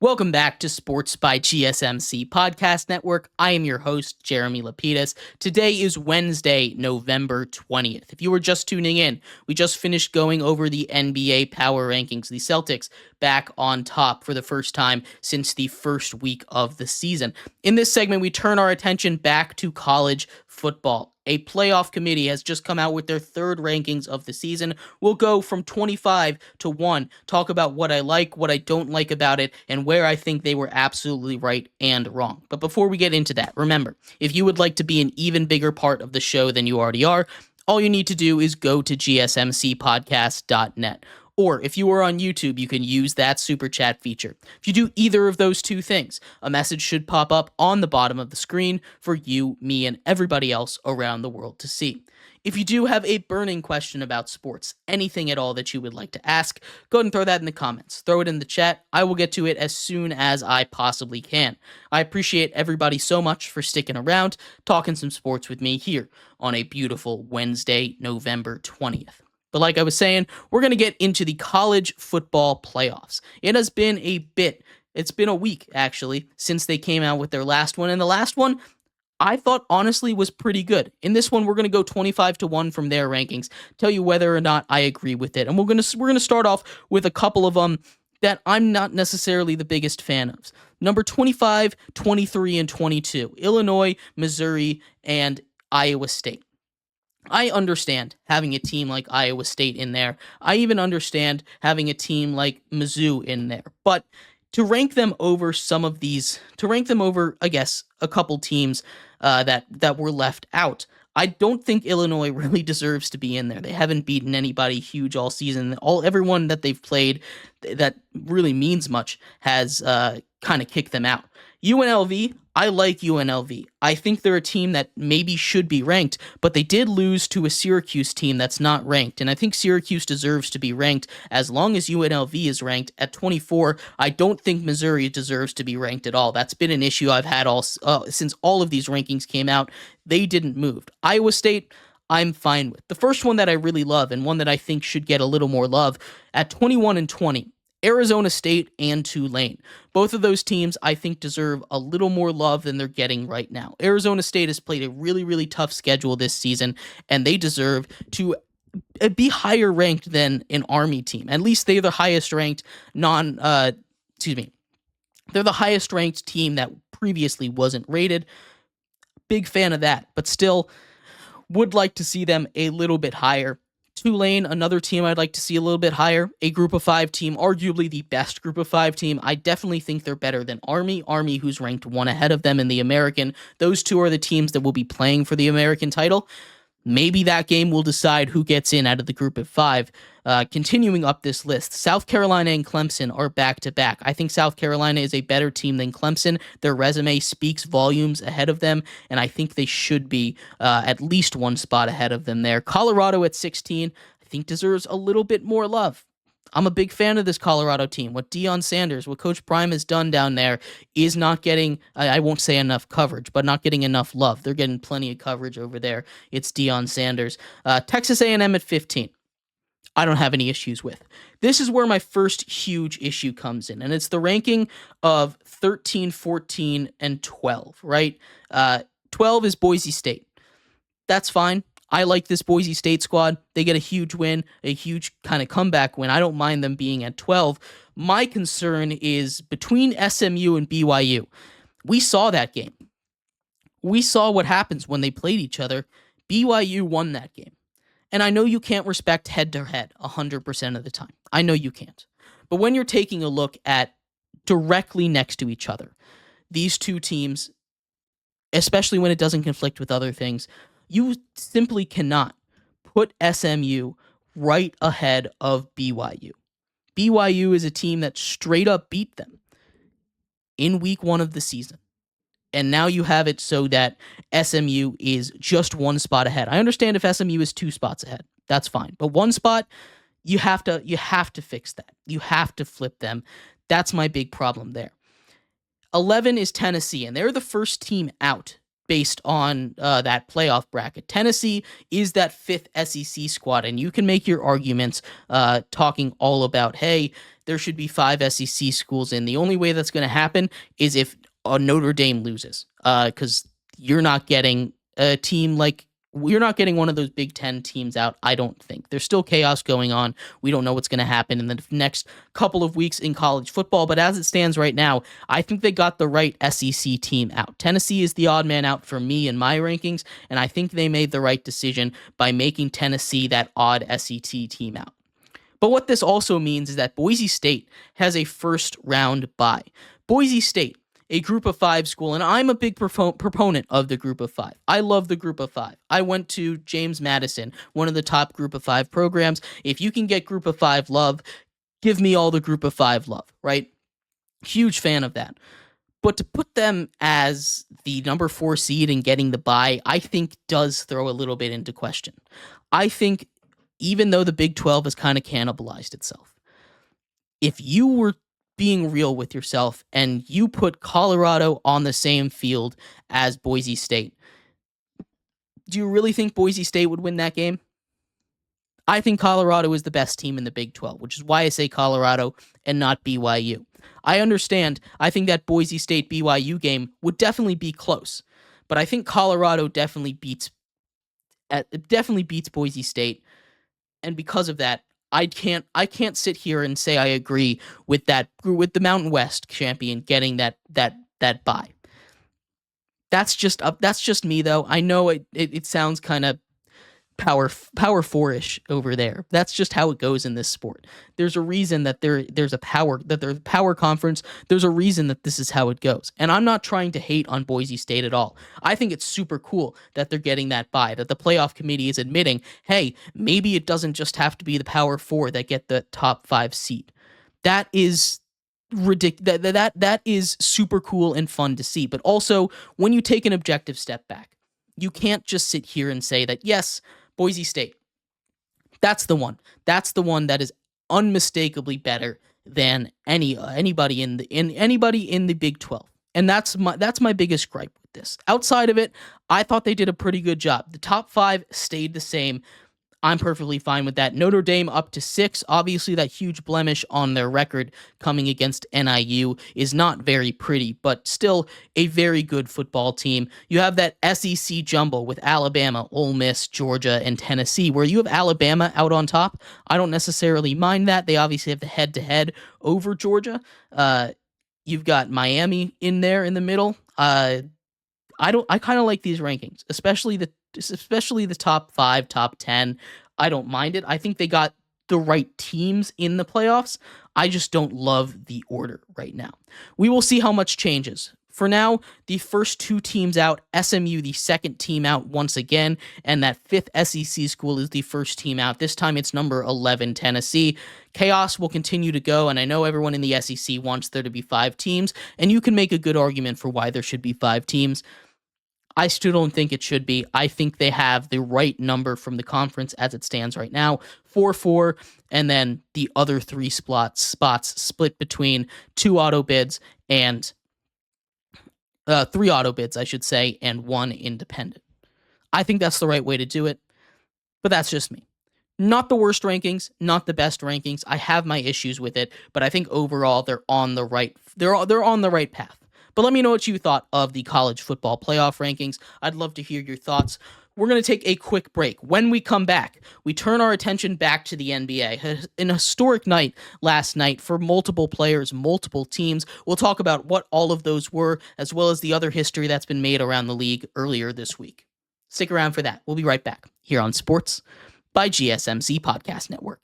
Welcome back to Sports by GSMC Podcast Network. I am your host, Jeremy Lapidus. Today is Wednesday, November 20th. If you were just tuning in, we just finished going over the NBA power rankings. The Celtics back on top for the first time since the first week of the season. In this segment, we turn our attention back to college football. A playoff committee has just come out with their third rankings of the season. We'll go from 25 to 1, talk about what I like, what I don't like about it, and where I think they were absolutely right and wrong. But before we get into that, remember, if you would like to be an even bigger part of the show than you already are, all you need to do is go to gsmcpodcast.net. Or if you are on YouTube, you can use that super chat feature. If you do either of those two things, a message should pop up on the bottom of the screen for you, me, and everybody else around the world to see. If you do have a burning question about sports, anything at all that you would like to ask, go ahead and throw that in the comments. Throw it in the chat. I will get to it as soon as I possibly can. I appreciate everybody so much for sticking around, talking some sports with me here on a beautiful Wednesday, November 20th. But like I was saying, we're going to get into the college football playoffs. It has been it's been a week, actually, since they came out with their last one. And the last one, I thought, honestly, was pretty good. In this one, we're going to go 25 to 1 from their rankings, tell you whether or not I agree with it. And we're going to start off with a couple of them that I'm not necessarily the biggest fan of. Number 25, 23, and 22, Illinois, Missouri, and Iowa State. I understand having a team like Iowa State in there. I even understand having a team like Mizzou in there. But to rank them over I guess, a couple teams that were left out, I don't think Illinois really deserves to be in there. They haven't beaten anybody huge all season. Everyone that they've played that really means much has kind of kicked them out. UNLV, I like UNLV. I think they're a team that maybe should be ranked, but they did lose to a Syracuse team that's not ranked, and I think Syracuse deserves to be ranked as long as UNLV is ranked at 24. I don't think Missouri deserves to be ranked at all. That's been an issue I've had since all of these rankings came out. They didn't move. Iowa State, I'm fine with. The first one that I really love and one that I think should get a little more love, at 21 and 20, Arizona State and Tulane. Both of those teams, I think, deserve a little more love than they're getting right now. Arizona State has played a really, really tough schedule this season, and they deserve to be higher ranked than an Army team. At least they're the highest ranked they're the highest ranked team that previously wasn't rated. Big fan of that, but still would like to see them a little bit higher. Tulane, another team I'd like to see a little bit higher. A group of 5 team, arguably the best group of 5 team. I definitely think they're better than Army. Army, who's ranked 1 ahead of them in the American. Those two are the teams that will be playing for the American title. Maybe that game will decide who gets in out of the group of 5. Continuing up this list, South Carolina and Clemson are back-to-back. I think South Carolina is a better team than Clemson. Their resume speaks volumes ahead of them, and I think they should be at least 1 spot ahead of them there. Colorado at 16, I think deserves a little bit more love. I'm a big fan of this Colorado team. What Deion Sanders, what Coach Prime has done down there is not getting, I won't say enough coverage, but not getting enough love. They're getting plenty of coverage over there. It's Deion Sanders. Texas A&M at 15. I don't have any issues with. This is where my first huge issue comes in, and it's the ranking of 13, 14, and 12, right? 12 is Boise State. That's fine. I like this Boise State squad. They get a huge win, a huge kind of comeback win. I don't mind them being at 12. My concern is between SMU and BYU. We saw that game. We saw what happens when they played each other. BYU won that game. And I know you can't respect head-to-head 100% of the time. I know you can't. But when you're taking a look at directly next to each other, these two teams, especially when it doesn't conflict with other things, you simply cannot put SMU right ahead of BYU. BYU is a team that straight up beat them in week 1 of the season. And now you have it so that SMU is just 1 spot ahead. I understand if SMU is 2 spots ahead. That's fine. But 1 spot, you have to fix that. You have to flip them. That's my big problem there. 11 is Tennessee, and they're the first team out based on that playoff bracket. Tennessee is that 5th SEC squad, and you can make your arguments talking all about, hey, there should be 5 SEC schools in. The only way that's going to happen is if Notre Dame loses, because you're not getting a team like you're not getting one of those Big Ten teams out, I don't think. There's still chaos going on. We don't know what's going to happen in the next couple of weeks in college football, but as it stands right now, I think they got the right SEC team out. Tennessee is the odd man out for me in my rankings, and I think they made the right decision by making Tennessee that odd SEC team out. But what this also means is that Boise State has a first-round bye. Boise State, a group of 5 school, and I'm a big proponent of the group of 5. I love the group of 5. I went to James Madison, one of the top group of 5 programs. If you can get group of 5 love, give me all the group of 5 love, right? Huge fan of that. But to put them as the number 4 seed and getting the bye, I think does throw a little bit into question. I think even though the Big 12 has kind of cannibalized itself, if you were being real with yourself and you put Colorado on the same field as Boise State, do you really think Boise State would win that game? I think Colorado is the best team in the Big 12, which is why I say Colorado and not BYU. I understand. I think that Boise State BYU game would definitely be close, but I think Colorado definitely beats Boise State, and because of that, I can't sit here and say I agree with the Mountain West champion getting that bye. That's just me though. I know it sounds kind of power 4-ish over there. That's just how it goes in this sport. There's a reason that there's a power conference. There's a reason that this is how it goes. And I'm not trying to hate on Boise State at all. I think it's super cool that they're getting that bye, that the playoff committee is admitting, hey, maybe it doesn't just have to be the power 4 that get the top 5 seed. That is ridiculous. That is super cool and fun to see. But also, when you take an objective step back, you can't just sit here and say that, yes, Boise State, that's the one. That's the one that is unmistakably better than anybody in the Big 12. And that's my biggest gripe with this. Outside of it, I thought they did a pretty good job. The top 5 stayed the same. I'm perfectly fine with that. Notre Dame up to 6. Obviously, that huge blemish on their record coming against NIU is not very pretty, but still a very good football team. You have that SEC jumble with Alabama, Ole Miss, Georgia, and Tennessee, where you have Alabama out on top. I don't necessarily mind that. They obviously have the head-to-head over Georgia. You've got Miami in there in the middle. I kind of like these rankings, especially the top 5, top 10. I don't mind it. I think they got the right teams in the playoffs. I just don't love the order right now. We will see how much changes. For now, the first 2 teams out, SMU the second team out once again, and that 5th SEC school is the first team out. This time it's number 11, Tennessee. Chaos will continue to go, and I know everyone in the SEC wants there to be 5 teams, and you can make a good argument for why there should be 5 teams. I still don't think it should be. I think they have the right number from the conference as it stands right now, 4-4, and then the other 3 spots split between 2 auto bids and 3 auto bids, I should say, and 1 independent. I think that's the right way to do it, but that's just me. Not the worst rankings, not the best rankings. I have my issues with it, but I think overall they're on the right path. But let me know what you thought of the college football playoff rankings. I'd love to hear your thoughts. We're going to take a quick break. When we come back, we turn our attention back to the NBA. An historic night last night for multiple players, multiple teams. We'll talk about what all of those were, as well as the other history that's been made around the league earlier this week. Stick around for that. We'll be right back here on Sports by GSMC Podcast Network.